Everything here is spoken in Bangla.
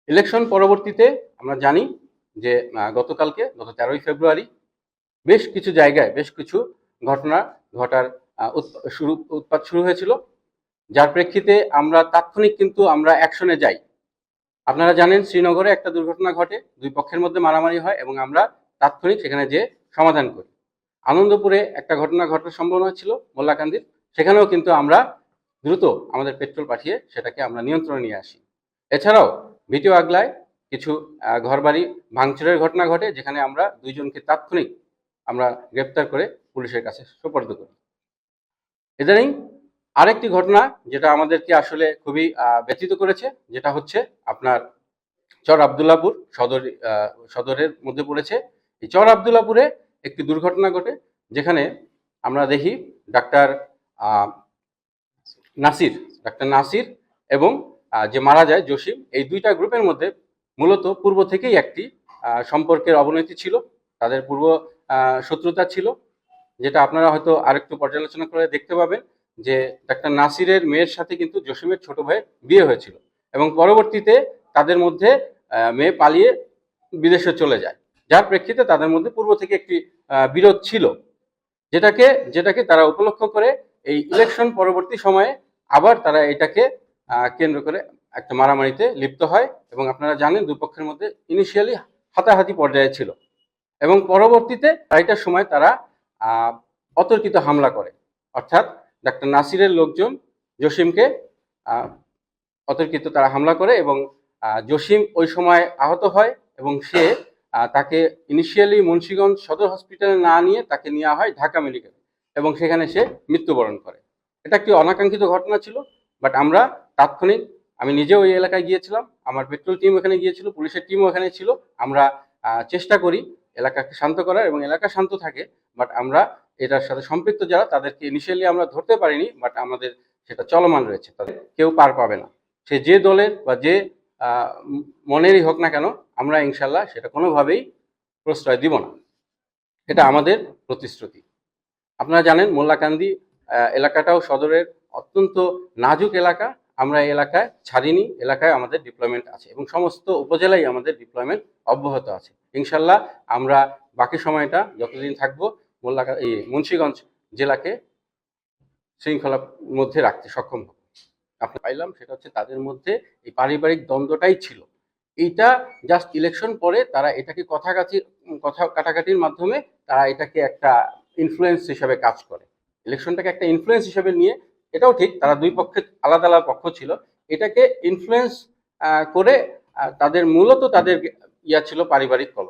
ইলেকশন পরবর্তীতে আমরা জানি যে গত 13ই ফেব্রুয়ারি বেশ কিছু জায়গায় বেশ কিছু ঘটনা ঘটার উৎপাত শুরু হয়েছিল, যার প্রেক্ষিতে আমরা তাৎক্ষণিক কিন্তু আমরা অ্যাকশনে যাই। আপনারা জানেন শ্রীনগরে একটা দুর্ঘটনা ঘটে, দুই পক্ষের মধ্যে মারামারি হয় এবং আমরা তাৎক্ষণিক সেখানে যে সমাধান করি। আনন্দপুরে একটা ঘটনা ঘটার সম্ভাবনা ছিল মোল্লাকান্দির, সেখানেও কিন্তু আমরা দ্রুত আমাদের পেট্রোল পাঠিয়ে সেটাকে আমরা নিয়ন্ত্রণে নিয়ে আসি। এছাড়াও ভিটিও আগলায় কিছু ঘরবাড়ি ভাঙচুরের ঘটনা ঘটে, যেখানে আমরা দুইজনকে তাৎক্ষণিক আমরা গ্রেপ্তার করে পুলিশের কাছে সোপর্দ করি। ইদানিং আরেকটি ঘটনা যেটা আমাদেরকে আসলে খুবই ব্যথিত করেছে, যেটা হচ্ছে আপনার চর আবদুল্লাপুর সদরের মধ্যে পড়েছে। এই চর আবদুল্লাপুরে একটি দুর্ঘটনা ঘটে, যেখানে আমরা দেখি ডাক্তার নাসির এবং যে মারা যায় জসিম, এই দুইটা গ্রুপের মধ্যে মূলত পূর্ব থেকেই একটি সম্পর্কের অবনতি ছিল, তাদের পূর্ব শত্রুতা ছিল, যেটা আপনারা হয়তো আরেকটু পর্যালোচনা করে দেখতে পাবেন যে ডাক্তার নাসিরের মেয়ের সাথে কিন্তু জসিমের ছোট ভাইয়ের বিয়ে হয়েছিল এবং পরবর্তীতে তাদের মধ্যে মেয়ে পালিয়ে বিদেশে চলে যায়, যার প্রেক্ষিতে তাদের মধ্যে পূর্ব থেকে একটি বিরোধ ছিল, যেটাকে তারা উপলক্ষ করে এই ইলেকশন পরবর্তী সময়ে আবার তারা এটাকে কেন্দ্র করে একটা মারামারিতে লিপ্ত হয় এবং আপনারা জানেন দুপক্ষের মধ্যে ইনিশিয়ালি হাতাহাতি পর্যায়ে ছিল এবং পরবর্তীতে আড়াইটার সময় তারা অতর্কিত হামলা করে, অর্থাৎ ডাক্তার নাসিরের লোকজন জসিমকে অতর্কিত তারা হামলা করে এবং জসিম ওই সময় আহত হয় এবং সে তাকে ইনিশিয়ালি মুন্সিগঞ্জ সদর হসপিটালে না নিয়ে তাকে নেওয়া হয় ঢাকা মেডিকেলে এবং সেখানে সে মৃত্যুবরণ করে। এটা একটি অনাকাঙ্ক্ষিত ঘটনা ছিল, বাট আমরা তাৎক্ষণিক, আমি নিজেও ওই এলাকায় গিয়েছিলাম, আমার পেট্রোল টিম ওখানে গিয়েছিল, পুলিশের টিমও ওখানে ছিল, আমরা চেষ্টা করি এলাকাকে শান্ত করার এবং এলাকা শান্ত থাকে, বাট আমরা এটার সাথে সম্পৃক্ত যারা তাদেরকে ইনিশিয়ালি আমরা ধরতে পারিনি, বাট আমাদের সেটা চলমান রয়েছে, তাদের কেউ পার পাবে না, সে যে দলের বা যে মনেরই হোক না কেন, আমরা ইনশাল্লাহ সেটা কোনোভাবেই প্রশ্রয় দিব না, এটা আমাদের প্রতিশ্রুতি। আপনারা জানেন মোল্লাকান্দি এলাকাটাও সদরের অত্যন্ত নাজুক এলাকা, আমরা এই এলাকায় ছাড়িনি, এলাকায় আমাদের ডিপ্লয়মেন্ট আছে এবং সমস্ত উপজেলায় আমাদের ডিপ্লয়মেন্ট অব্যাহত আছে। ইনশাল্লাহ আমরা বাকি সময়টা যতদিন থাকবো মুন্সিগঞ্জ জেলাকে শৃঙ্খলার মধ্যে রাখতে সক্ষম হব। আপনি পাইলাম সেটা হচ্ছে তাদের মধ্যে এই পারিবারিক দ্বন্দ্বটাই ছিল, এইটা জাস্ট ইলেকশন পরে তারা এটাকে কথা কাটাকাটির মাধ্যমে তারা এটাকে একটা ইনফ্লুয়েন্স হিসাবে কাজ করে, ইলেকশনটাকে একটা ইনফ্লুয়েন্স হিসাবে নিয়ে, এটাও ঠিক তারা দুই পক্ষের আলাদা আলাদা পক্ষ ছিল, এটাকে ইনফ্লুয়েন্স করে তাদের মূলত তাদের ছিল পারিবারিক কলহ।